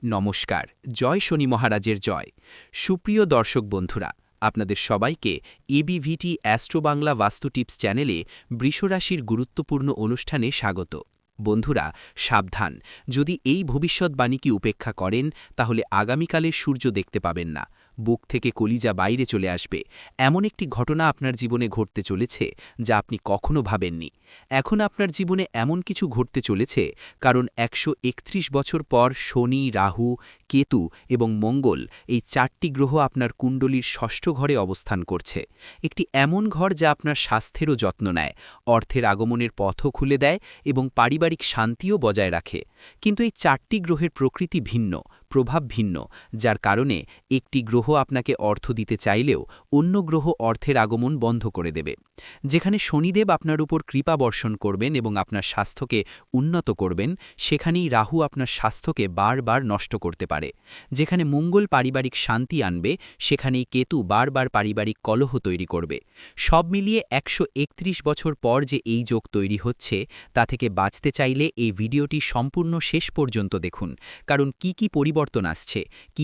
নমস্কার, জয় শনি মহারাজের জয়। সুপ্রিয় দর্শক বন্ধুরা, আপনাদের সবাইকে এবিভিটি অ্যাস্ট্রো বাংলা বাস্তু টিপস চ্যানেলে বৃষরাশির গুরুত্বপূর্ণ অনুষ্ঠানে স্বাগত। বন্ধুরা, সাবধান, যদি এই ভবিষ্যৎবাণীকে উপেক্ষা করেন তাহলে আগামীকালের সূর্য দেখতে পাবেন না, বুক থেকে কলিজা বাইরে চলে আসবে। এমন একটি ঘটনা আপনার জীবনে ঘটতে চলেছে যা আপনি কখনো ভাবেননি। এখন আপনার জীবনে এমন কিছু ঘটতে চলেছে কারণ ১৩১ বছর পর শনি, রাহু, কেতু এবং মঙ্গল এই ৪টি গ্রহ আপনার কুণ্ডলীর ষষ্ঠ ঘরে অবস্থান করছে। একটি এমন ঘর যা আপনার স্বাস্থ্যেরও যত্ন নেয়, অর্থের আগমনের পথও খুলে দেয় এবং পারিবারিক শান্তিও বজায় রাখে। কিন্তু এই ৪টি গ্রহের প্রকৃতি ভিন্ন, প্রভাব ভিন্ন, যার কারণে একটি গ্রহ আপনাকে অর্থ দিতে চাইলেও অন্য গ্রহ অর্থের আগমন বন্ধ করে দেবে। যেখানে শনিদেব আপনার উপর কৃপা বর্ষণ করবেন এবং আপনার স্বাস্থ্যকে উন্নত করবেন, সেখানেই রাহু আপনার স্বাস্থ্যকে বারবার নষ্ট করতে পারে। যেখানে মঙ্গল পারিবারিক শান্তি আনবে, সেখানেই কেতু বারবার পারিবারিক কলহ তৈরি করবে। সব মিলিয়ে ১৩১ বছর পর যে এই যোগ তৈরি হচ্ছে, তা থেকে বাঁচতে চাইলে এই ভিডিওটি সম্পূর্ণ শেষ পর্যন্ত দেখুন। কারণ কি পরিবর্তন আসছে,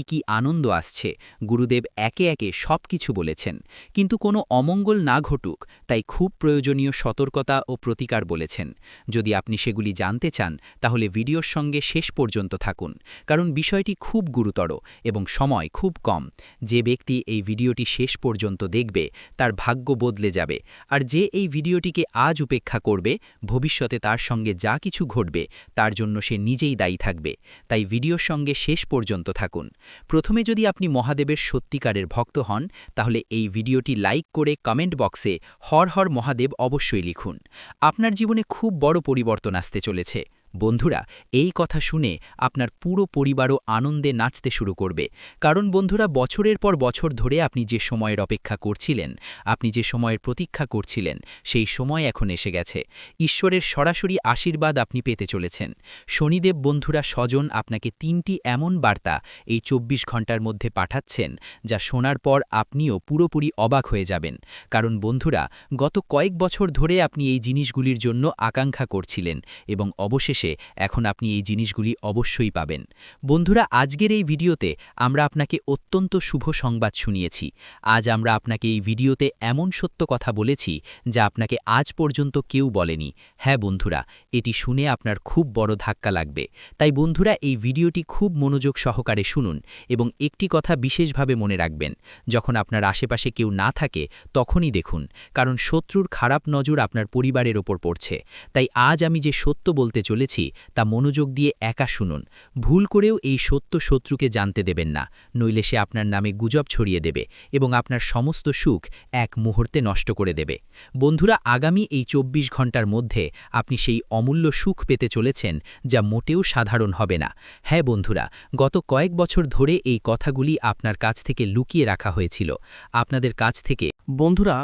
কি আনন্দ আসছে, গুরুদেব একে একে সব কিছু বলেছেন। কিন্তু কোনো অমঙ্গল না ঘটুক, তাই খুব প্রয়োজনীয় সতর্কতা ও প্রতিকার বলেছেন। যদি আপনি সেগুলি জানতে চান তাহলে ভিডিওর সঙ্গে শেষ পর্যন্ত থাকুন, কারণ বিষয়টি খুব গুরুতর এবং সময় খুব কম। যে ব্যক্তি এই ভিডিওটি শেষ পর্যন্ত দেখবে তার ভাগ্য বদলে যাবে, আর যে এই ভিডিওটিকে আজ উপেক্ষা করবে, ভবিষ্যতে তার সঙ্গে যা কিছু ঘটবে তার জন্য সে নিজেই দায়ী থাকবে। তাই ভিডিওর সঙ্গে শেষ পর্যন্ত থাকুন। প্রথমে যদি আপনি মহাদেবের সত্যিকারের ভক্ত হন তাহলে এই ভিডিওটি লাইক করে কমেন্ট বক্সে হর হর মহাদেব অবশ্যই লিখুন। আপনার জীবনে খুব বড় পরিবর্তন আসতে চলেছে। বন্ধুরা, এই কথা শুনে আপনার পুরো পরিবারও আনন্দে নাচতে শুরু করবে। কারণ বন্ধুরা, বছরের পর বছর ধরে আপনি যে সময়ের অপেক্ষা করছিলেন, আপনি যে সময়ের প্রতীক্ষা করছিলেন, সেই সময় এখন এসে গেছে। ঈশ্বরের সরাসরি আশীর্বাদ আপনি পেতে চলেছেন। শনিদেব বন্ধুরা স্বজন আপনাকে ৩টি এমন বার্তা এই ২৪ ঘন্টার মধ্যে পাঠাচ্ছেন, যা শোনার পর আপনিও পুরোপুরি অবাক হয়ে যাবেন। কারণ বন্ধুরা, গত কয়েক বছর ধরে আপনি এই জিনিসগুলির জন্য আকাঙ্ক্ষা করছিলেন এবং অবশেষে এখন আপনি এই জিনিসগুলি অবশ্যই পাবেন। বন্ধুরা, আজকের এই ভিডিওতে আমরা আপনাকে অত্যন্ত শুভ সংবাদ শুনিয়েছি। আজ আমরা আপনাকে এই ভিডিওতে এমন সত্য কথা বলেছি যা আপনাকে আজ পর্যন্ত কেউ বলেনি। হ্যাঁ বন্ধুরা, এটি শুনে আপনার খুব বড় ধাক্কা লাগবে। তাই বন্ধুরা, এই ভিডিওটি খুব মনোযোগ সহকারে শুনুন এবং একটি কথা বিশেষভাবে মনে রাখবেন, যখন আপনার আশেপাশে কেউ না থাকে তখনই দেখুন, কারণ শত্রুর খারাপ নজর আপনার পরিবারের ওপর পড়ছে। তাই আজ আমি যে সত্য বলতে চলেছি তা মনোযোগ দিয়ে একা শুনুন। ভুল করেও এই সত্য শত্রুকে জানতে দেবেন না, নইলে সে আপনার নামে গুজব ছড়িয়ে দেবে এবং আপনার সমস্ত সুখ এক মুহূর্তে নষ্ট করে দেবে। বন্ধুরা, আগামী এই ২৪ ঘন্টার মধ্যে আপনি সেই অমূল্য সুখ পেতে চলেছেন যা মোটেও সাধারণ হবে না। হ্যাঁ বন্ধুরা, গত কয়েক বছর ধরে এই কথাগুলি আপনার কাছ থেকে লুকিয়ে রাখা হয়েছিল। আপনাদের কাছ থেকে বন্ধুরা,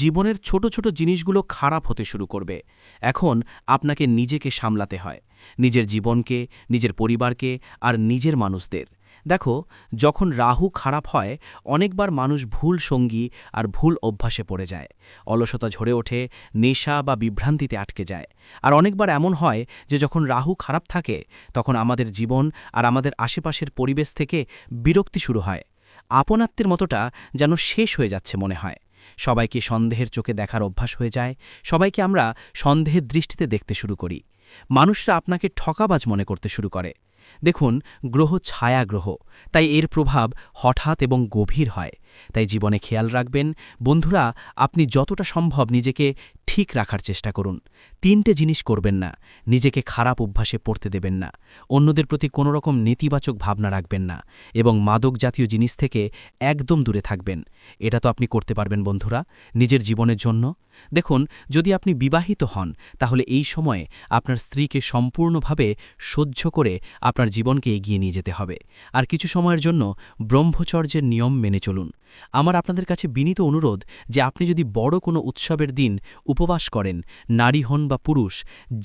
জীবনের ছোট ছোট জিনিসগুলো খারাপ হতে শুরু করবে। এখন আপনাকে নিজেকে সামলাতে হয়, নিজের জীবনকে, নিজের পরিবারকে আর নিজের মানুষদের। দেখো, যখন রাহু খারাপ হয়, অনেকবার মানুষ ভুল সঙ্গী আর ভুল অভ্যাসে পড়ে যায়। অলসতা ঝরে ওঠে, নেশা বা বিভ্রান্তিতে আটকে যায়। আর অনেকবার এমন হয় যে যখন রাহু খারাপ থাকে, তখন আমাদের জীবন আর আমাদের আশেপাশের পরিবেশ থেকে বিরক্তি শুরু হয়। আপনাত্মের মতোটা যেন শেষ হয়ে যাচ্ছে মনে হয়। সবাইকে সন্দেহের চোখে দেখার অভ্যাস হয়ে যায়, সবাইকে আমরা সন্দেহের দৃষ্টিতে দেখতে শুরু করি। মানুষরা আপনাকে ঠকাবাজ মনে করতে শুরু করে। দেখুন, গ্রহ ছায়া গ্রহ, তাই এর প্রভাব হঠাৎ এবং গভীর হয়। তাই জীবনে খেয়াল রাখবেন বন্ধুরা, আপনি যতটা সম্ভব নিজেকে ঠিক রাখার চেষ্টা করুন। ৩টে জিনিস করবেন না: নিজেকে খারাপ অভ্যাসে পড়তে দেবেন না, অন্যদের প্রতি কোনো রকম নেতিবাচক ভাবনা রাখবেন না এবং মাদক জাতীয় জিনিস থেকে একদম দূরে থাকবেন। এটা তো আপনি করতে পারবেন বন্ধুরা, নিজের জীবনের জন্য। দেখুন, যদি আপনি বিবাহিত হন তাহলে এই সময়ে আপনার স্ত্রীকে সম্পূর্ণভাবে সহ্য করে আপনার জীবনকে এগিয়ে নিয়ে যেতে হবে। আর কিছু সময়ের জন্য ব্রহ্মচর্যের নিয়ম মেনে চলুন। আমার আপনাদের কাছে বিনীত অনুরোধ যে আপনি যদি বড় কোনো উৎসবের দিন উপবাস করেন, নারী হন বা পুরুষ,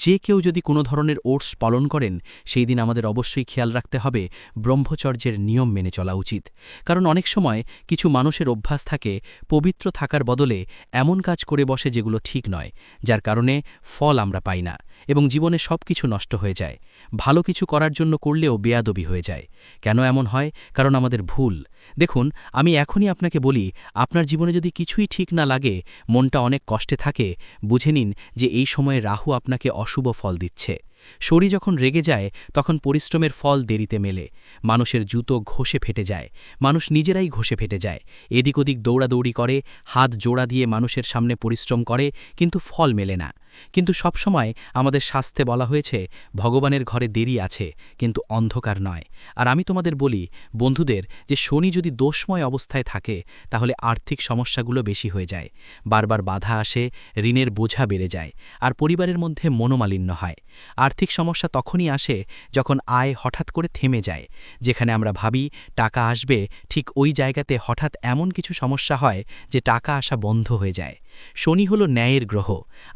যে কেউ যদি কোনো ধরনের ওটস পালন করেন, সেই দিন আমাদের অবশ্যই খেয়াল রাখতে হবে ব্রহ্মচর্যের নিয়ম মেনে চলা উচিত। কারণ অনেক সময় কিছু মানুষের অভ্যাস থাকে পবিত্র থাকার বদলে এমন কাজ করে বসে যেগুলো ঠিক নয়, যার কারণে ফল আমরা পাই না। এবং জীবনে সব কিছু নষ্ট হয়ে যায়। ভালো কিছু করার জন্য করলেও বেয়াদবি হয়ে যায়। কেন এমন হয়? কারণ আমাদের ভুল। দেখুন, আমি এখনই আপনাকে বলি, আপনার জীবনে যদি কিছুই ঠিক না লাগে, মনটা অনেক কষ্টে থাকে, বুঝে নিন যে এই সময়ে রাহু আপনাকে অশুভ ফল দিচ্ছে। শরীর যখন রেগে যায় তখন পরিশ্রমের ফল দেরিতে মেলে। মানুষের জুতো ঘষে ফেটে যায়, মানুষ নিজেরাই ঘষে ফেটে যায়। এদিক ওদিক দৌড়াদৌড়ি করে, হাত জোড়া দিয়ে মানুষের সামনে পরিশ্রম করে, কিন্তু ফল মেলে না। কিন্তু সবসময় আমাদের শাস্ত্রে বলা হয়েছে, ভগবানের ঘরে দেরি আছে, কিন্তু অন্ধকার নয়। আর আমি তোমাদের বলি, বন্ধুদের, যে শনি যদি দোষময় অবস্থায় থাকে, তাহলে আর্থিক সমস্যাগুলো বেশি হয়ে যায়, বারবার বাধা আসে, ঋণের বোঝা বেড়ে যায়, আর পরিবারের মধ্যে মনোমালিন্য হয়। আর্থিক সমস্যা তখনই আসে যখন আয় হঠাৎ করে থেমে যায়। যেখানে আমরা ভাবি টাকা আসবে, ঠিক ওই জায়গাতে হঠাৎ এমন কিছু সমস্যা হয় যে টাকা আসা বন্ধ হয়ে যায়। শনি হলো ন্যায়ের গ্রহ।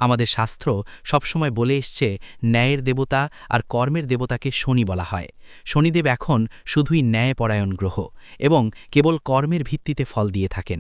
আমাদের শাস্ত্র সবসময় বলে এসছে, ন্যায়ের দেবতা আর কর্মের দেবতাকে শনি বলা হয়। শনিদেব এখন শুধুই ন্যায়পরায়ণ গ্রহ এবং কেবল কর্মের ভিত্তিতে ফল দিয়ে থাকেন।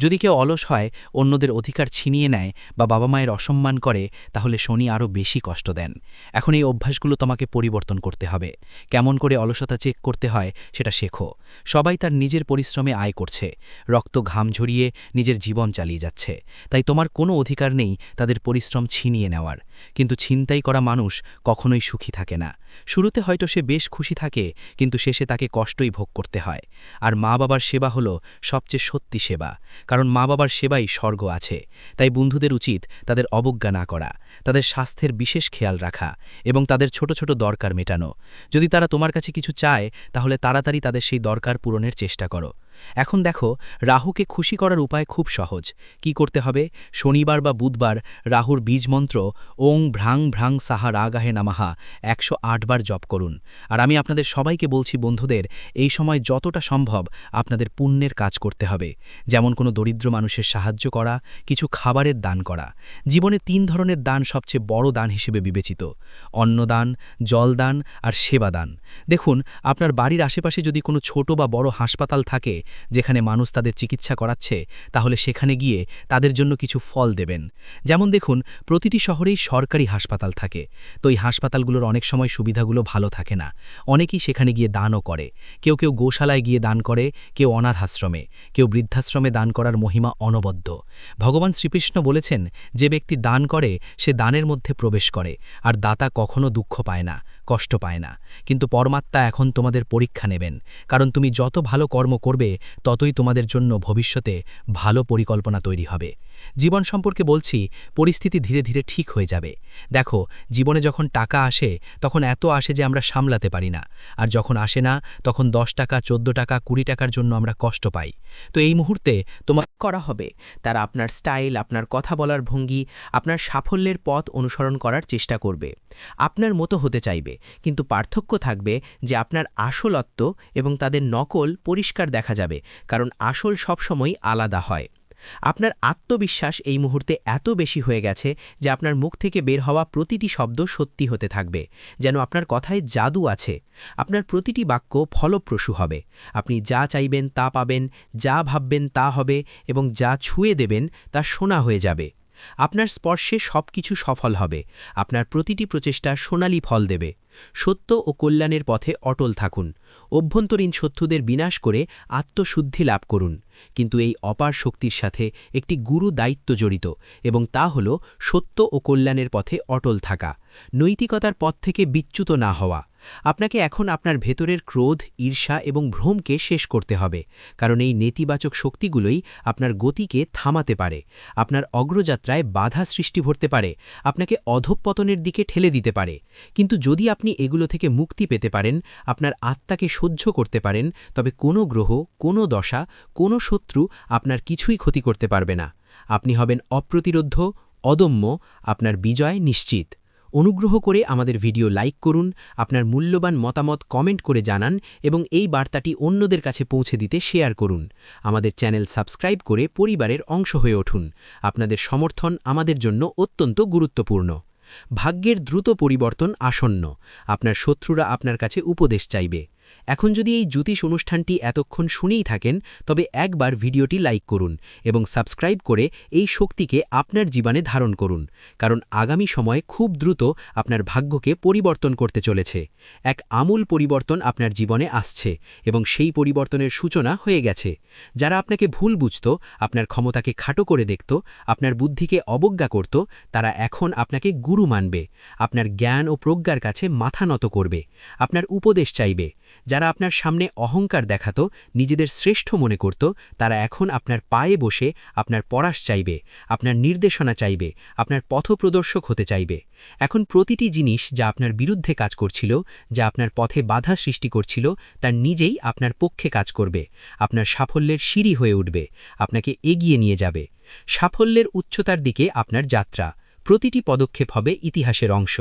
যদি কেউ অলস হয়, অন্যদের অধিকার ছিনিয়ে নেয় বা বাবা মায়ের অসম্মান করে, তাহলে শনি আরও বেশি কষ্ট দেন। এখন এই অভ্যাসগুলো তোমাকে পরিবর্তন করতে হবে। কেমন করে অলসতা চেক করতে হয় সেটা শেখো। সবাই তার নিজের পরিশ্রমে আয় করছে, রক্ত ঘাম ঝরিয়ে নিজের জীবন চালিয়ে যাচ্ছে। তাই তোমার কোনো অধিকার নেই তাদের পরিশ্রম ছিনিয়ে নেওয়ার। কিন্তু ছিনতাই করা মানুষ কখনোই সুখী থাকে না। শুরুতে হয়তো সে বেশ খুশি থাকে, কিন্তু শেষে তাকে কষ্টই ভোগ করতে হয়। আর মা বাবার সেবা হলো সবচেয়ে সত্যি সেবা, কারণ মা বাবার সেবাই স্বর্গ আছে। তাই বন্ধুদের উচিত তাদের অবজ্ঞা না করা, তাদের স্বাস্থ্যের বিশেষ খেয়াল রাখা এবং তাদের ছোট ছোট দরকার মেটানো। যদি তারা তোমার কাছে কিছু চায়, তাহলে তাড়াতাড়ি তাদের সেই দরকার পূরণের চেষ্টা করো। এখন দেখো, রাহুকে খুশি করার উপায় খুব সহজ। কি করতে হবে? শনিবার বা বুধবার রাহুর বীজ মন্ত্র ওং ভ্রাং ভ্রাং সাহা রাগাহে নামাহা 108 বার জপ করুন। আর আমি আপনাদের সবাইকে বলছি, বন্ধুদের, এই সময় যতটা সম্ভব আপনাদের পুণ্যের কাজ করতে হবে। যেমন কোনো দরিদ্র মানুষের সাহায্য করা, কিছু খাবারের দান করা। জীবনে 3 ধরনের দান সবচেয়ে বড় দান হিসেবে বিবেচিত: অন্নদান, জলদান আর সেবাদান। দেখুন, আপনার বাড়ির আশেপাশে যদি কোনো ছোট বা বড় হাসপাতাল থাকে যেখানে মানুষ তাদের চিকিৎসা করাচ্ছে, তাহলে সেখানে গিয়ে তাদের জন্য কিছু ফল দেবেন। যেমন দেখুন, প্রতিটি শহরেই সরকারি হাসপাতাল থাকে, তো এই হাসপাতালগুলোর অনেক সময় সুবিধাগুলো ভালো থাকে না। অনেকেই সেখানে গিয়ে দানও করে। কেউ কেউ গোশালায় গিয়ে দান করে, কেউ অনাথ আশ্রমে, কেউ বৃদ্ধাশ্রমে। দান করার মহিমা অনবদ্য। ভগবান শ্রীকৃষ্ণ বলেছেন, যে ব্যক্তি দান করে সে দানের মধ্যে প্রবেশ করে, আর দাতা কখনো দুঃখ পায় না, কষ্ট পায় না। কিন্তু পরমাত্মা এখন তোমাদের পরীক্ষা নেবেন, কারণ তুমি যত ভালো কর্ম করবে ততই তোমাদের জন্য ভবিষ্যতে ভালো পরিকল্পনা তৈরি হবে। জীবন সম্পর্কে বলছি, পরিস্থিতি ধীরে ধীরে ঠিক হয়ে যাবে। দেখো, জীবনে যখন টাকা আসে তখন এত আসে যে আমরা সামলাতে পারি না, আর যখন আসে না তখন 10 টাকা, 14 টাকা, 20 টাকার জন্য আমরা কষ্ট পাই। তো এই মুহূর্তে তোমার করা হবে, তারা আপনার স্টাইল, আপনার কথা বলার ভঙ্গি, আপনার সাফল্যের পথ অনুসরণ করার চেষ্টা করবে, আপনার মতো হতে চাইবে। কিন্তু পার্থক্য থাকবে যে আপনার আসলত্ব এবং তাদের নকল পরিষ্কার দেখা যাবে, কারণ আসল সবসময় আলাদা হয়। আপনার আত্মবিশ্বাস এই মুহূর্তে এত বেশি হয়ে গেছে যে আপনার মুখ থেকে বের হওয়া প্রতিটি শব্দ সত্যি হতে থাকবে, যেন আপনার কথায় জাদু আছে। আপনার প্রতিটি বাক্য ফলপ্রসূ হবে। আপনি যা চাইবেন তা পাবেন, যা ভাববেন তা হবে, এবং যা ছুঁয়ে দেবেন তা সোনা হয়ে যাবে। আপনার স্পর্শে সবকিছু সফল হবে। আপনার প্রতিটি প্রচেষ্টা সোনালী ফল দেবে। সত্য ও কল্যাণের পথে অটল থাকুন। অভ্যন্তরীণ শত্রুদের বিনাশ করে আত্মশুদ্ধি লাভ করুন। কিন্তু এই অপার শক্তির সাথে একটি গুরু দায়িত্ব জড়িত, এবং তা হল সত্য ও কল্যাণের পথে অটল থাকা, নৈতিকতার পথ থেকে বিচ্যুত না হওয়া। আপনাকে এখন আপনার ভেতরের ক্রোধ, ঈর্ষা এবং ভ্রমকে শেষ করতে হবে, কারণ এই নেতিবাচক শক্তিগুলোই আপনার গতিকে থামাতে পারে, আপনার অগ্রযাত্রায় বাধা সৃষ্টি করতে পারে, আপনাকে অধঃপতনের দিকে ঠেলে দিতে পারে। কিন্তু যদি আপনি এগুলো থেকে মুক্তি পেতে পারেন, আপনার আত্মাকে সহ্য করতে পারেন, তবে কোনো গ্রহ, কোনো দশা, কোনো শত্রু আপনার কিছুই ক্ষতি করতে পারবে না। আপনি হবেন অপ্রতিরোধ্য, অদম্য, আপনার বিজয় নিশ্চিত। অনুগ্রহ করে আমাদের ভিডিও লাইক করুন, আপনার মূল্যবান মতামত কমেন্ট করে জানান, এবং এই বার্তাটি অন্যদের কাছে পৌঁছে দিতে শেয়ার করুন। আমাদের চ্যানেল সাবস্ক্রাইব করে পরিবারের অংশ হয়ে উঠুন। আপনাদের সমর্থন আমাদের জন্য অত্যন্ত গুরুত্বপূর্ণ। ভাগ্যের দ্রুত পরিবর্তন আসন্ন। আপনার শত্রুরা আপনার কাছে উপদেশ চাইবে। এখন যদি এই জ্যোতিষ অনুষ্ঠানটি এতক্ষণ শুনেই থাকেন তবে একবার ভিডিওটি লাইক করুন এবং সাবস্ক্রাইব করে এই শক্তিকে আপনার জীবনে ধারণ করুন, কারণ আগামী সময়ে খুব দ্রুত আপনার ভাগ্যকে পরিবর্তন করতে চলেছে। এক আমূল পরিবর্তন আপনার জীবনে আসছে এবং সেই পরিবর্তনের সূচনা হয়ে গেছে। যারা আপনাকে ভুল বুঝত, আপনার ক্ষমতাকে খাটো করে দেখত, আপনার বুদ্ধিকে অবজ্ঞা করত, তারা এখন আপনাকে গুরু মানবে, আপনার জ্ঞান ও প্রজ্ঞার কাছে মাথা নত করবে, আপনার উপদেশ চাইবে। যারা আপনার সামনে অহংকার দেখাত, নিজেদের শ্রেষ্ঠ মনে করত, তারা এখন আপনার পায়ে বসে আপনার পরাশ চাইবে, আপনার নির্দেশনা চাইবে, আপনার পথপ্রদর্শক হতে চাইবে। এখন প্রতিটি জিনিস যা আপনার বিরুদ্ধে কাজ করছিল, যা আপনার পথে বাধা সৃষ্টি করছিল, তার নিজেই আপনার পক্ষে কাজ করবে, আপনার সাফল্যের সিঁড়ি হয়ে উঠবে, আপনাকে এগিয়ে নিয়ে যাবে। সাফল্যের উচ্চতার দিকে আপনার যাত্রা, প্রতিটি পদক্ষেপ হবে ইতিহাসের অংশ।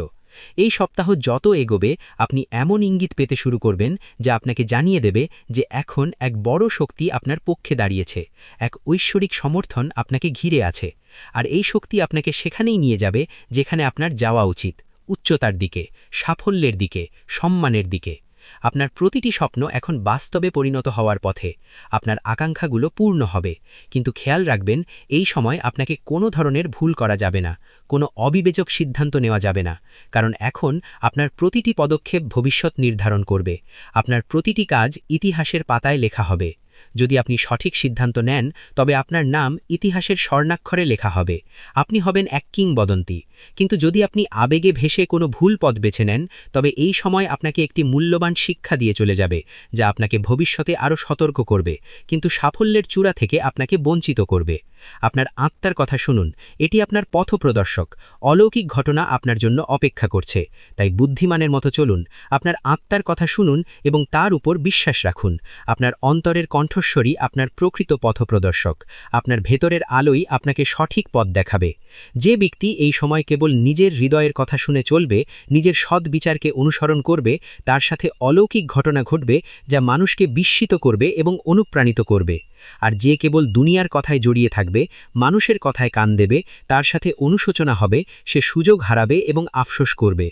এই সপ্তাহ যত এগোবে আপনি এমন ইঙ্গিত পেতে শুরু করবেন যা আপনাকে জানিয়ে দেবে যে এখন এক বড় শক্তি আপনার পক্ষে দাঁড়িয়েছে, এক ঐশ্বরিক সমর্থন আপনাকে ঘিরে আছে। আর এই শক্তি আপনাকে সেখানেই নিয়ে যাবে যেখানে আপনার যাওয়া উচিত, উচ্চতার দিকে, সাফল্যের দিকে, সম্মানের দিকে। আপনার প্রতিটি স্বপ্ন এখন বাস্তবে পরিণত হওয়ার পথে, আপনার আকাঙ্ক্ষাগুলো পূর্ণ হবে। কিন্তু খেয়াল রাখবেন, এই সময় আপনাকে কোনো ধরনের ভুল করা যাবে না, কোনো অবিবেচক সিদ্ধান্ত নেওয়া যাবে না, কারণ এখন আপনার প্রতিটি পদক্ষেপ ভবিষ্যৎ নির্ধারণ করবে, আপনার প্রতিটি কাজ ইতিহাসের পাতায় লেখা হবে। যদি আপনি সঠিক সিদ্ধান্ত নেন তবে আপনার নাম ইতিহাসের স্বর্ণাক্ষরে লেখা হবে, আপনি হবেন এক কিংবদন্তি। কিন্তু যদি আপনি আবেগে ভেসে কোনো ভুল পথ বেছে নেন তবে এই সময় আপনাকে একটি মূল্যবান শিক্ষা দিয়ে চলে যাবে, যা আপনাকে ভবিষ্যতে আরও সতর্ক করবে, কিন্তু সাফল্যের চূড়া থেকে আপনাকে বঞ্চিত করবে। আপনার আত্মার কথা শুনুন, এটি আপনার পথপ্রদর্শক। অলৌকিক ঘটনা আপনার জন্য অপেক্ষা করছে, তাই বুদ্ধিমানের মতো চলুন। আপনার আত্মার কথা শুনুন এবং তার উপর বিশ্বাস রাখুন। আপনার অন্তরের কণ্ঠস্বরী আপনার প্রকৃত পথপ্রদর্শক, আপনার ভেতরের আলোই আপনাকে সঠিক পথ দেখাবে। যে ব্যক্তি এই সময় কেবল নিজের হৃদয়ের কথা শুনে চলবে, নিজের সৎ বিচারকে অনুসরণ করবে, তার সাথে অলৌকিক ঘটনা ঘটবে যা মানুষকে বিস্মিত করবে এবং অনুপ্রাণিত করবে। আর যে কেবল দুনিয়ার কথায় জড়িয়ে থাকবে, মানুষের কথায় কান দেবে, তার সাথে অনুশোচনা হবে, সে সুযোগ হারাবে এবং আফসোস করবে।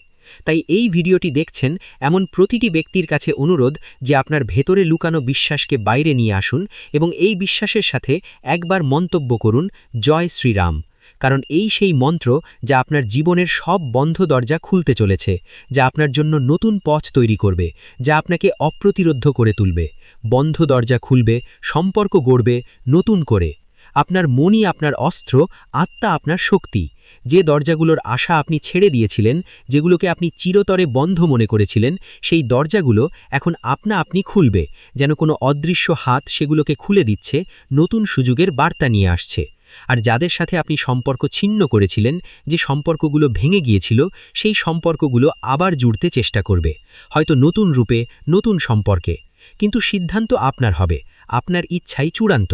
তাই এই ভিডিওটি দেখছেন এমন প্রতিটি ব্যক্তির কাছে অনুরোধ যে আপনার ভেতরে লুকানো বিশ্বাসকে বাইরে নিয়ে আসুন এবং এই বিশ্বাসের সাথে একবার মন্তব্য করুন, জয় শ্রীরাম। কারণ এই সেই মন্ত্র যা আপনার জীবনের সব বন্ধ দরজা খুলতে চলেছে, যা আপনার জন্য নতুন পথ তৈরি করবে, যা আপনাকে অপ্রতিরোধ্য করে তুলবে। বন্ধ দরজা খুলবে, সম্পর্ক গড়বে নতুন করে। আপনার মনই আপনার অস্ত্র, আত্মা আপনার শক্তি। যে দরজাগুলোর আশা আপনি ছেড়ে দিয়েছিলেন, যেগুলোকে আপনি চিরতরে বন্ধ মনে করেছিলেন, সেই দরজাগুলো এখন আপনি খুলবে, যেন কোনো অদৃশ্য হাত সেগুলোকে খুলে দিচ্ছে, নতুন সুযোগের বার্তা নিয়ে আসছে। আর যাদের সাথে আপনি সম্পর্ক ছিন্ন করেছিলেন, যে সম্পর্কগুলো ভেঙে গিয়েছিল, সেই সম্পর্কগুলো আবার জুড়তে চেষ্টা করবে, হয়তো নতুন রূপে, নতুন সম্পর্কে। কিন্তু সিদ্ধান্ত আপনার হবে, আপনার ইচ্ছাই চূড়ান্ত।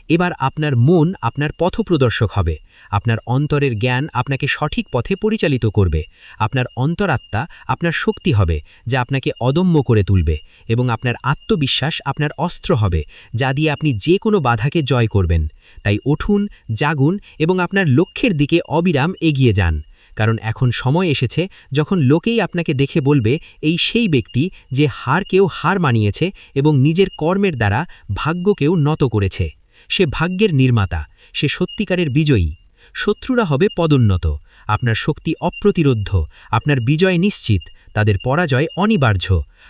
এবার আপনার মন আপনার পথপ্রদর্শক হবে, আপনার অন্তরের জ্ঞান আপনাকে সঠিক পথে পরিচালিত করবে, আপনার অন্তরাত্মা আপনার শক্তি হবে যা আপনাকে অদম্য করে তুলবে, এবং আপনার আত্মবিশ্বাস আপনার অস্ত্র হবে যা দিয়ে আপনি যে কোনো বাধাকে জয় করবেন। তাই উঠুন, জাগুন এবং আপনার লক্ষ্যের দিকে অবিরাম এগিয়ে যান, কারণ এখন সময় এসেছে যখন লোকেই আপনাকে দেখে বলবে, এই সেই ব্যক্তি যে হারকেও হার মানিয়েছে এবং নিজের কর্মের দ্বারা ভাগ্যকেও নত করেছে। সে ভাগ্যের নির্মাতা, সে সত্যিকারের বিজয়ী। শত্রুরা হবে পদোন্নত, আপনার শক্তি অপ্রতিরোধ্য, আপনার বিজয় নিশ্চিত, তাদের পরাজয় অনিবার্য।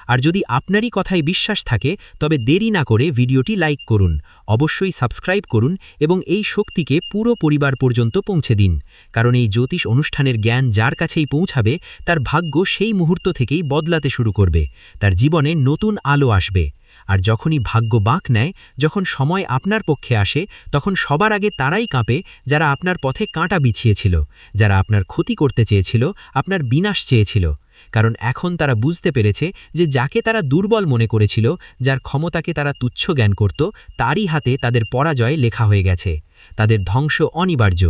আর যদি আপনারই কথায় বিশ্বাস থাকে তবে দেরি না করে ভিডিওটি লাইক করুন, অবশ্যই সাবস্ক্রাইব করুন এবং এই শক্তিকে পুরো পরিবার পর্যন্ত পৌঁছে দিন, কারণ এই জ্যোতিষ অনুষ্ঠানের জ্ঞান যার কাছেই পৌঁছাবে তার ভাগ্য সেই মুহূর্ত থেকেই বদলাতে শুরু করবে, তার জীবনে নতুন আলো আসবে। আর যখনই ভাগ্য বাঁক নেয়, যখন সময় আপনার পক্ষে আসে, তখন সবার আগে তারাই কাঁপে যারা আপনার পথে কাঁটা বিছিয়েছিল, যারা আপনার ক্ষতি করতে চেয়েছিল, আপনার বিনাশ চেয়েছিল। কারণ এখন তারা বুঝতে পেরেছে যে যাকে তারা দুর্বল মনে করেছিল, যার ক্ষমতাকে তারা তুচ্ছ জ্ঞান করত, তারই হাতে তাদের পরাজয় লেখা হয়ে গেছে, তাদের ধ্বংস অনিবার্য।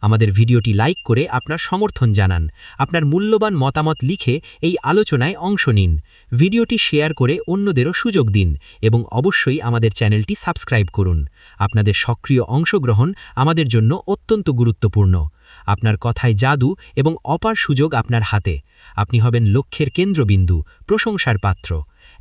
আমাদের ভিডিওটি লাইক করে আপনার সমর্থন জানান, আপনার মূল্যবান মতামত লিখে এই আলোচনায় অংশ নিন, ভিডিওটি শেয়ার করে অন্যদেরও সুযোগ দিন এবং অবশ্যই আমাদের চ্যানেলটি সাবস্ক্রাইব করুন। আপনাদের সক্রিয় অংশগ্রহণ আমাদের জন্য অত্যন্ত গুরুত্বপূর্ণ। আপনার কথায় জাদু এবং অপার সুযোগ আপনার হাতে। আপনি হবেন লক্ষ্যের কেন্দ্রবিন্দু, প্রশংসার পাত্র।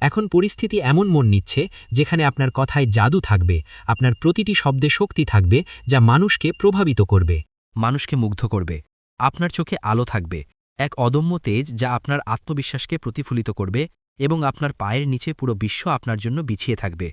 এখন পরিস্থিতি এমন মন নিচ্ছে যেখানে আপনার কথায় জাদু থাকবে, আপনার প্রতিটি শব্দে শক্তি থাকবে যা মানুষকে প্রভাবিত করবে। মানুষকে মুগ্ধ করবে। আপনার চোখে আলো থাকবে, এক অদম্য তেজ যা আপনার আত্মবিশ্বাসকে প্রতিফলিত করবে এবং আপনার পায়ের নিচে পুরো বিশ্ব আপনার জন্য বিছিয়ে থাকবে।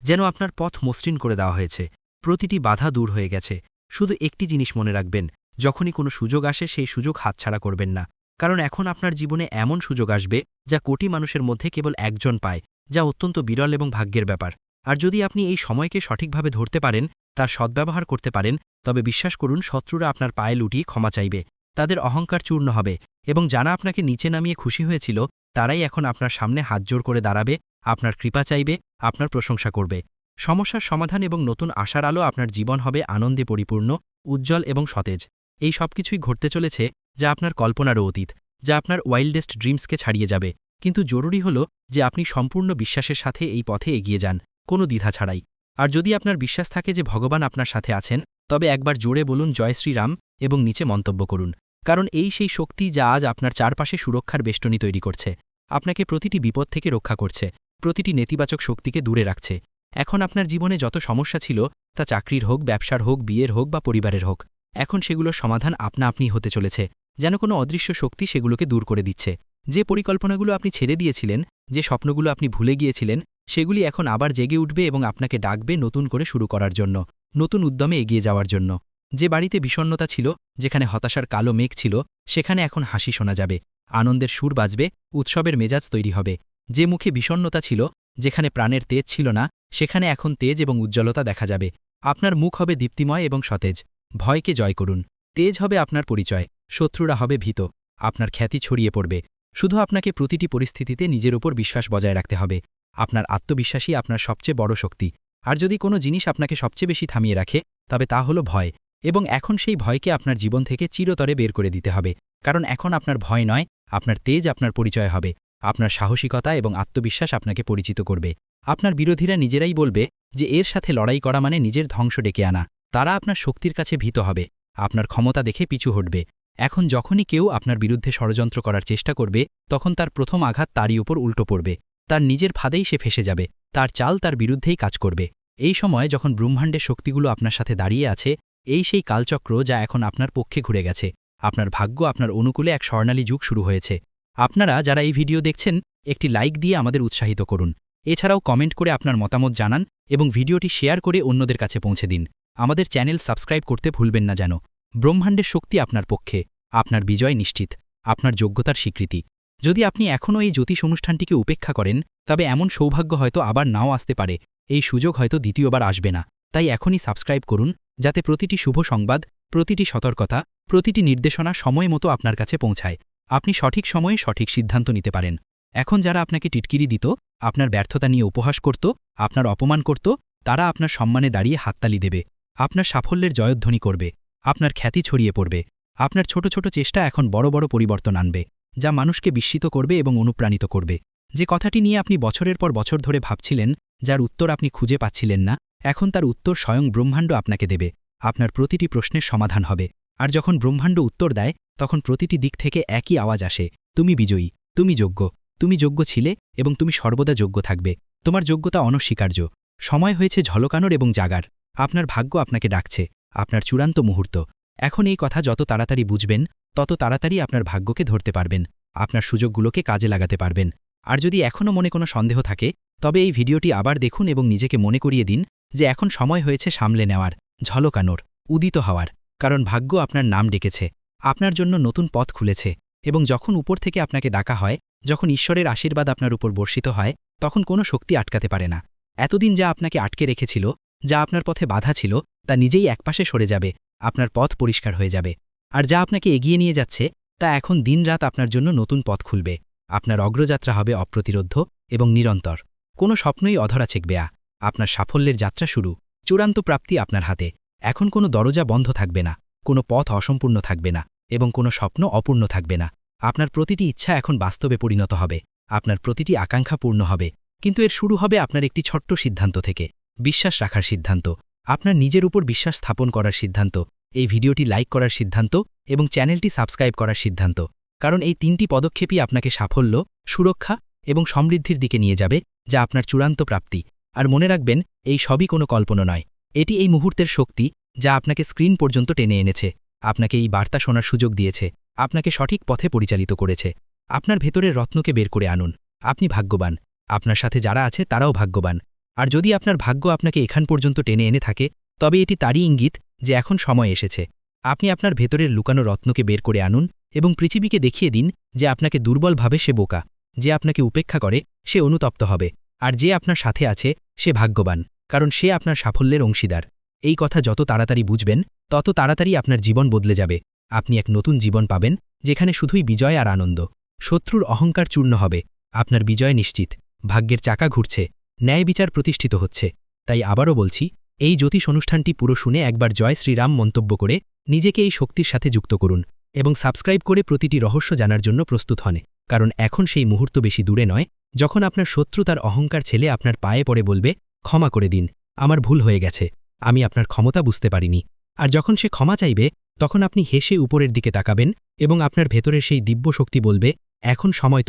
যেন আপনার পথ মসৃণ করে দেওয়া হয়েছে, প্রতিটি বাধা দূর হয়ে গেছে। শুধু একটি জিনিস মনে রাখবেন, যখনই কোনো সুযোগ আসে সেই সুযোগ হাতছাড়া করবেন না, কারণ এখন আপনার জীবনে এমন সুযোগ আসবে যা কোটি মানুষের মধ্যে কেবল একজন পায়, যা অত্যন্ত বিরল এবং ভাগ্যের ব্যাপার। আর যদি আপনি এই সময়কে সঠিকভাবে ধরতে পারেন, তার সদ্ব্যবহার করতে পারেন, তবে বিশ্বাস করুন শত্রুরা আপনার পায়ে লুটিয়ে ক্ষমা চাইবে, তাদের অহংকার চূর্ণ হবে এবং যারা আপনাকে নিচে নামিয়ে খুশি হয়েছিল তারাই এখন আপনার সামনে হাতজোড় করে দাঁড়াবে, আপনার কৃপা চাইবে, আপনার প্রশংসা করবে। সমস্যার সমাধান এবং নতুন আশার আলো আপনার জীবন হবে আনন্দে পরিপূর্ণ, উজ্জ্বল এবং সতেজ। এই সব কিছুই ঘটতে চলেছে যা আপনার কল্পনারও অতীত, যা আপনার ওয়াইল্ডেস্ট ড্রিমসকে ছাড়িয়ে যাবে। কিন্তু জরুরি হল যে আপনি সম্পূর্ণ বিশ্বাসের সাথে এই পথে এগিয়ে যান, কোনো দ্বিধা ছাড়াই। আর যদি আপনার বিশ্বাস থাকে যে ভগবান আপনার সাথে আছেন, তবে একবার জোরে বলুন জয় শ্রীরাম এবং নিচে মন্তব্য করুন, কারণ এই সেই শক্তি যা আজ আপনার চারপাশে সুরক্ষার বেষ্টনী তৈরি করছে, আপনাকে প্রতিটি বিপদ থেকে রক্ষা করছে, প্রতিটি নেতিবাচক শক্তিকে দূরে রাখছে। এখন আপনার জীবনে যত সমস্যা ছিল, তা চাকরির হোক, ব্যবসার হোক, বিয়ের হোক বা পরিবারের হোক, এখন সেগুলোর সমাধান আপনা আপনি হতে চলেছে, যেন কোনো অদৃশ্য শক্তি সেগুলোকে দূর করে দিচ্ছে। যে পরিকল্পনাগুলো আপনি ছেড়ে দিয়েছিলেন, যে স্বপ্নগুলো আপনি ভুলে গিয়েছিলেন, সেগুলি এখন আবার জেগে উঠবে এবং আপনাকে ডাকবে নতুন করে শুরু করার জন্য, নতুন উদ্যমে এগিয়ে যাওয়ার জন্য। যে বাড়িতে বিষণ্ণতা ছিল, যেখানে হতাশার কালো মেঘ ছিল, সেখানে এখন হাসি শোনা যাবে, আনন্দের সুর বাজবে, উৎসবের মেজাজ তৈরি হবে। যে মুখে বিষণ্ণতা ছিল, যেখানে প্রাণের তেজ ছিল না, সেখানে এখন তেজ এবং উজ্জ্বলতা দেখা যাবে। আপনার মুখ হবে দীপ্তিময় এবং সতেজ। ভয়কে জয় করুন, তেজ হবে আপনার পরিচয়, শত্রুরা হবে ভীত, আপনার খ্যাতি ছড়িয়ে পড়বে। শুধু আপনাকে প্রতিটি পরিস্থিতিতে নিজের উপর বিশ্বাস বজায় রাখতে হবে। আপনার আত্মবিশ্বাসই আপনার সবচেয়ে বড় শক্তি। আর যদি কোনো জিনিস আপনাকে সবচেয়ে বেশি থামিয়ে রাখে, তবে তা হলো ভয়, এবং এখন সেই ভয়কে আপনার জীবন থেকে চিরতরে বের করে দিতে হবে, কারণ এখন আপনার ভয় নয়, আপনার তেজ আপনার পরিচয় হবে। আপনার সাহসিকতা এবং আত্মবিশ্বাস আপনাকে পরিচিত করবে। আপনার বিরোধীরা নিজেরাই বলবে যে এর সাথে লড়াই করা মানে নিজের ধ্বংস ডেকে আনা। তারা আপনার শক্তির কাছে ভীত হবে, আপনার ক্ষমতা দেখে পিছু হটবে। এখন যখনই কেউ আপনার বিরুদ্ধে ষড়যন্ত্র করার চেষ্টা করবে, তখন তার প্রথম আঘাত তারই উপর উল্টো পড়বে, তার নিজের ফাঁদেই সে ফেসে যাবে, তার চাল তার বিরুদ্ধেই কাজ করবে। এই সময় যখন ব্রহ্মাণ্ডের শক্তিগুলো আপনার সাথে দাঁড়িয়ে আছে, এই সেই কালচক্র যা এখন আপনার পক্ষে ঘুরে গেছে। আপনার ভাগ্য আপনার অনুকূলে এক স্বর্ণালী যুগ শুরু হয়েছে। আপনারা যারা এই ভিডিও দেখছেন, একটি লাইক দিয়ে আমাদের উৎসাহিত করুন। এছাড়াও কমেন্ট করে আপনার মতামত জানান এবং ভিডিওটি শেয়ার করে অন্যদের কাছে পৌঁছে দিন। আমাদের চ্যানেল সাবস্ক্রাইব করতে ভুলবেন না যেন। ব্রহ্মাণ্ডের শক্তি আপনার পক্ষে, আপনার বিজয় নিশ্চিত, আপনার যোগ্যতার স্বীকৃতি। যদি আপনি এখনও এই জ্যোতিষ অনুষ্ঠানটিকে উপেক্ষা করেন, তবে এমন সৌভাগ্য হয়তো আবার নাও আসতে পারে, এই সুযোগ হয়তো দ্বিতীয়বার আসবে না। তাই এখনই সাবস্ক্রাইব করুন, যাতে প্রতিটি শুভ সংবাদ, প্রতিটি সতর্কতা, প্রতিটি নির্দেশনা সময় মতো আপনার কাছে পৌঁছায়, আপনি সঠিক সময়ে সঠিক সিদ্ধান্ত নিতে পারেন। এখন যারা আপনাকে টিটকিরি দিত, আপনার ব্যর্থতা নিয়ে উপহাস করত, আপনার অপমান করত, তারা আপনার সম্মানে দাঁড়িয়ে হাততালি দেবে, আপনার সাফল্যের জয়ধ্বনি করবে, আপনার খ্যাতি ছড়িয়ে পড়বে। আপনার ছোট ছোট চেষ্টা এখন বড় বড় পরিবর্তন আনবে, যা মানুষকে বিস্মিত করবে এবং অনুপ্রাণিত করবে। যে কথাটি নিয়ে আপনি বছরের পর বছর ধরে ভাবছিলেন, যার উত্তর আপনি খুঁজে পাচ্ছিলেন না, এখন তার উত্তর স্বয়ং ব্রহ্মাণ্ড আপনাকে দেবে। আপনার প্রতিটি প্রশ্নের সমাধান হবে। আর যখন ব্রহ্মাণ্ড উত্তর দেয়, তখন প্রতিটি দিক থেকে একই আওয়াজ আসে, তুমি বিজয়ী, তুমি যোগ্য, তুমি যোগ্য ছিলে এবং তুমি সর্বদা যোগ্য থাকবে। তোমার যোগ্যতা অনস্বীকার্য। সময় হয়েছে ঝলকানোর এবং জাগার। আপনার ভাগ্য আপনাকে ডাকছে, আপনার চূড়ান্ত মুহূর্ত। এখন এই কথা যত তাড়াতাড়ি বুঝবেন, তত তাড়াতাড়ি আপনার ভাগ্যকে ধরতে পারবেন, আপনার সুযোগগুলোকে কাজে লাগাতে পারবেন। আর যদি এখনও মনে কোনো সন্দেহ থাকে, তবে এই ভিডিওটি আবার দেখুন এবং নিজেকে মনে করিয়ে দিন যে এখন সময় হয়েছে সামলে নেওয়ার, ঝলকানোর, উদিত হওয়ার, কারণ ভাগ্য আপনার নাম ডেকেছে, আপনার জন্য নতুন পথ খুলেছে। এবং যখন উপর থেকে আপনাকে ডাকা হয়, যখন ঈশ্বরের আশীর্বাদ আপনার উপর বর্ষিত হয়, তখন কোনো শক্তি আটকাতে পারে না। এতদিন যা আপনাকে আটকে রেখেছিল, যা আপনার পথে বাধা ছিল, তা নিজেই একপাশে সরে যাবে, আপনার পথ পরিষ্কার হয়ে যাবে। আর যা আপনাকে এগিয়ে নিয়ে যাচ্ছে, তা এখন দিনরাত আপনার জন্য নতুন পথ খুলবে। আপনার অগ্রযাত্রা হবে অপ্রতিরোধ্য এবং নিরন্তর। কোনো স্বপ্নই অধরা ছেকবে না। আপনার সাফল্যের যাত্রা শুরু, চূড়ান্ত প্রাপ্তি আপনার হাতে। এখন কোনো দরজা বন্ধ থাকবে না, কোনো পথ অসম্পূর্ণ থাকবে না, এবং কোনো স্বপ্ন অপূর্ণ থাকবে না। আপনার প্রতিটি ইচ্ছা এখন বাস্তবে পরিণত হবে, আপনার প্রতিটি আকাঙ্ক্ষা পূর্ণ হবে। কিন্তু এর শুরু হবে আপনার একটি ছোট্ট সিদ্ধান্ত থেকে, বিশ্বাস রাখার সিদ্ধান্ত, আপনার নিজের উপর বিশ্বাস স্থাপন করার সিদ্ধান্ত, এই ভিডিওটি লাইক করার সিদ্ধান্ত এবং চ্যানেলটি সাবস্ক্রাইব করার সিদ্ধান্ত। কারণ এই তিনটি পদক্ষেপই আপনাকে সাফল্য, সুরক্ষা এবং সমৃদ্ধির দিকে নিয়ে যাবে, যা আপনার চূড়ান্ত প্রাপ্তি। আর মনে রাখবেন, এই সবই কোনো কল্পনা নয়, এটি এই মুহূর্তের শক্তি যা আপনাকে স্ক্রিন পর্যন্ত টেনে এনেছে, আপনাকে এই বার্তা শোনার সুযোগ দিয়েছে, আপনাকে সঠিক পথে পরিচালিত করেছে। আপনার ভেতরের রত্নকে বের করে আনুন। আপনি ভাগ্যবান, আপনার সাথে যারা আছে তারাও ভাগ্যবান। আর যদি আপনার ভাগ্য আপনাকে এখান পর্যন্ত টেনে এনে থাকে, তবে এটি তারই ইঙ্গিত যে এখন সময় এসেছে। আপনি আপনার ভেতরের লুকানো রত্নকে বের করে আনুন এবং পৃথিবীকে দেখিয়ে দিন যে আপনাকে দুর্বল ভাবে সে বোকা, যে আপনাকে উপেক্ষা করে সে অনুতপ্ত হবে, আর যে আপনার সাথে আছে সে ভাগ্যবান, কারণ সে আপনার সাফল্যের অংশীদার। এই কথা যত তাড়াতাড়ি বুঝবেন, তত তাড়াতাড়ি আপনার জীবন বদলে যাবে। আপনি এক নতুন জীবন পাবেন, যেখানে শুধুই বিজয় আর আনন্দ। শত্রুর অহংকার চূর্ণ হবে, আপনার বিজয় নিশ্চিত। ভাগ্যের চাকা ঘুরছে, ন্যায় বিচার প্রতিষ্ঠিত হচ্ছে। তাই আবারও বলছি, এই জ্যোতিষ অনুষ্ঠানটি পুরো শুনে একবার জয় শ্রীরাম মন্তব্য করে নিজেকে এই শক্তির সাথে যুক্ত করুন এবং সাবস্ক্রাইব করে প্রতিটি রহস্য জানার জন্য প্রস্তুত হন, কারণ এখন সেই মুহূর্ত বেশি দূরে নয় যখন আপনার শত্রু তার অহংকার ছেলে আপনার পায়ে পড়ে বলবে, ক্ষমা করে দিন, আমার ভুল হয়ে গেছে, আমি আপনার ক্ষমতা বুঝতে পারিনি। আর যখন সে ক্ষমা চাইবে, তখন আপনি হেসে উপরের দিকে তাকাবেন এবং আপনার ভেতরের সেই দিব্য শক্তি বলবে, এখন সময়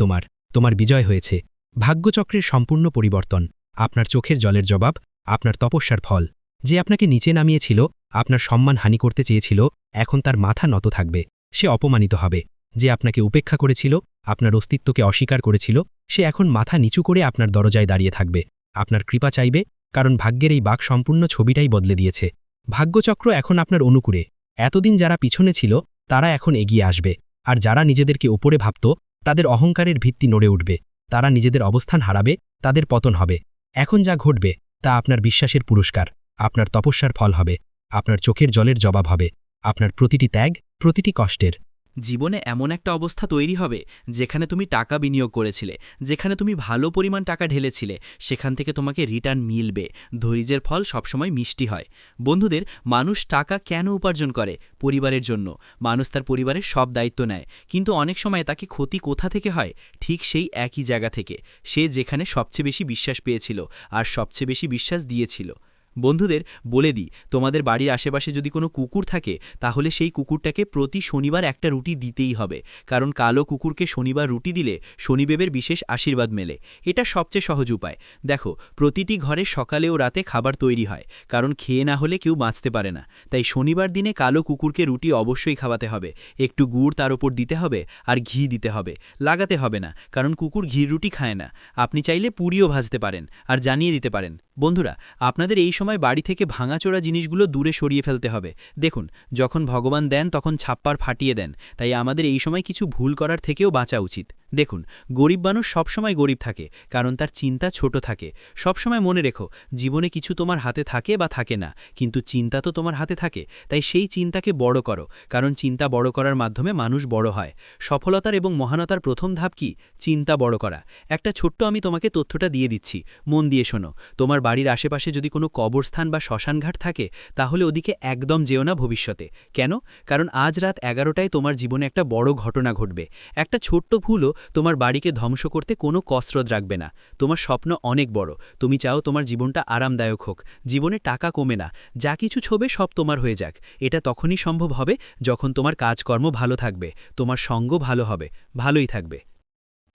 তোমার বিজয় হয়েছে। ভাগ্যচক্রের সম্পূর্ণ পরিবর্তন, আপনার চোখের জলের জবাব, আপনার তপস্যার ফল। যে আপনাকে নিচে নামিয়েছিল, আপনার সম্মান হানি করতে চেয়েছিল, এখন তার মাথা নত থাকবে, সে অপমানিত হবে। যে আপনাকে উপেক্ষা করেছিল, আপনার অস্তিত্বকে অস্বীকার করেছিল, সে এখন মাথা নিচু করে আপনার দরজায় দাঁড়িয়ে থাকবে, আপনার কৃপা চাইবে, কারণ ভাগ্যের এই বাক সম্পূর্ণ ছবিটাই বদলে দিয়েছে। ভাগ্যচক্র এখন আপনার অনুকূলে। এতদিন যারা পিছনে ছিল তারা এখন এগিয়ে আসবে, আর যারা নিজেদেরকে ওপরে ভাবত তাদের অহংকারের ভিত্তি নড়ে উঠবে, তারা নিজেদের অবস্থান হারাবে, তাদের পতন হবে। এখন যা ঘটবে তা আপনার বিশ্বাসের পুরস্কার, আপনার তপস্যার ফল হবে, আপনার চোখের জলের জবাব হবে, আপনার প্রতিটি ত্যাগ, প্রতিটি কষ্টের। জীবনে এমন একটা অবস্থা তৈরি হবে যেখানে তুমি টাকা বিনিয়োগ করেছিলে, যেখানে তুমি ভালো পরিমাণ টাকা ঢেলেছিলে, সেখান থেকে তোমাকে রিটার্ন মিলবে। ধৈর্যের ফল সবসময় মিষ্টি হয়। বন্ধুদের, মানুষ টাকা কেন উপার্জন করে? পরিবারের জন্য। মানুষ তার পরিবারের সব দায়িত্ব নেয়, কিন্তু অনেক সময় তাকে ক্ষতি কোথা থেকে হয়? ঠিক সেই একই জায়গা থেকে, সে যেখানে সবচেয়ে বেশি বিশ্বাস পেয়েছিল আর সবচেয়ে বেশি বিশ্বাস দিয়েছিল। বন্ধুদের, বলে দিই, তোমাদের বাড়ির আশেপাশে যদি কোনো কুকুর থাকে, তাহলে সেই কুকুরটাকে প্রতি শনিবার একটা রুটি দিতেই হবে, কারণ কালো কুকুরকে শনিবার রুটি দিলে শনিদেবের বিশেষ আশীর্বাদ মেলে। এটা সবচেয়ে সহজ উপায়। দেখো, প্রতিটি ঘরে সকালে ও রাতে খাবার তৈরি হয়, কারণ খেয়ে না হলে কেউ বাঁচতে পারে না। তাই শনিবার দিনে কালো কুকুরকে রুটি অবশ্যই খাওয়াতে হবে, একটু গুড় তার উপর দিতে হবে, আর ঘি দিতে হবে। লাগাতে হবে না, কারণ কুকুর ঘির রুটি খায় না। আপনি চাইলে পুরিও ভাজতে পারেন আর জানিয়ে দিতে পারেন। বন্ধুরা, আপনাদের এই সময় বাড়ি থেকে ভাঙাচোরা জিনিসগুলো দূরে সরিয়ে ফেলতে হবে। দেখুন, যখন ভগবান দেন তখন ছাপ্পার ফাটিয়ে দেন, তাই আমাদের এই সময় কিছু ভুল করার থেকেও বাঁচা উচিত। দেখুন, গরিব মানুষ সবসময় গরিব থাকে, কারণ তার চিন্তা ছোট থাকে। সবসময় মনে রেখো, জীবনে কিছু তোমার হাতে থাকে বা থাকে না, কিন্তু চিন্তা তো তোমার হাতে থাকে। তাই সেই চিন্তাকে বড় করো, কারণ চিন্তা বড় করার মাধ্যমে মানুষ বড় হয়। সফলতার এবং মহানতার প্রথম ধাপ কি? চিন্তা বড় করা। একটা ছোট্ট আমি তোমাকে তথ্যটা দিয়ে দিচ্ছি, মন দিয়ে শোনো। তোমার বাড়ির আশেপাশে যদি কোনো কবরস্থান বা শ্মশানঘাট থাকে, তাহলে ওদিকে একদম যেও না ভবিষ্যতে। কেন? কারণ আজ রাত 11টায় তোমার জীবনে একটা বড় ঘটনা ঘটবে। একটা ছোট্ট ভুলও তোমার বাড়িকে ধ্বংস করতে কোনো কসরত রাখবে না। তোমার স্বপ্ন অনেক বড়, তুমি চাও তোমার জীবনটা আরামদায়ক হোক, জীবনে টাকা কমে না, যা কিছু ছবে সব তোমার হয়ে যাক। এটা তখনই সম্ভব হবে যখন তোমার কাজকর্ম ভালো থাকবে, তোমার সঙ্গ ভালো হবে, ভালোই থাকবে।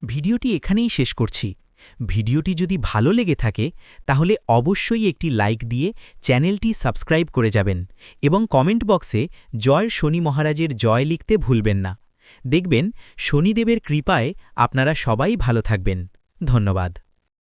ভিডিওটি এখানেই শেষ করছি। ভিডিওটি যদি ভালো লেগে থাকে, তাহলে অবশ্যই একটি লাইক দিয়ে চ্যানেলটি সাবস্ক্রাইব করে যাবেন এবং কমেন্ট বক্সে জয় শনি মহারাজের জয় লিখতে ভুলবেন না। দেখবেন, শনিদেবের কৃপায় আপনারা সবাই ভালো থাকবেন। ধন্যবাদ।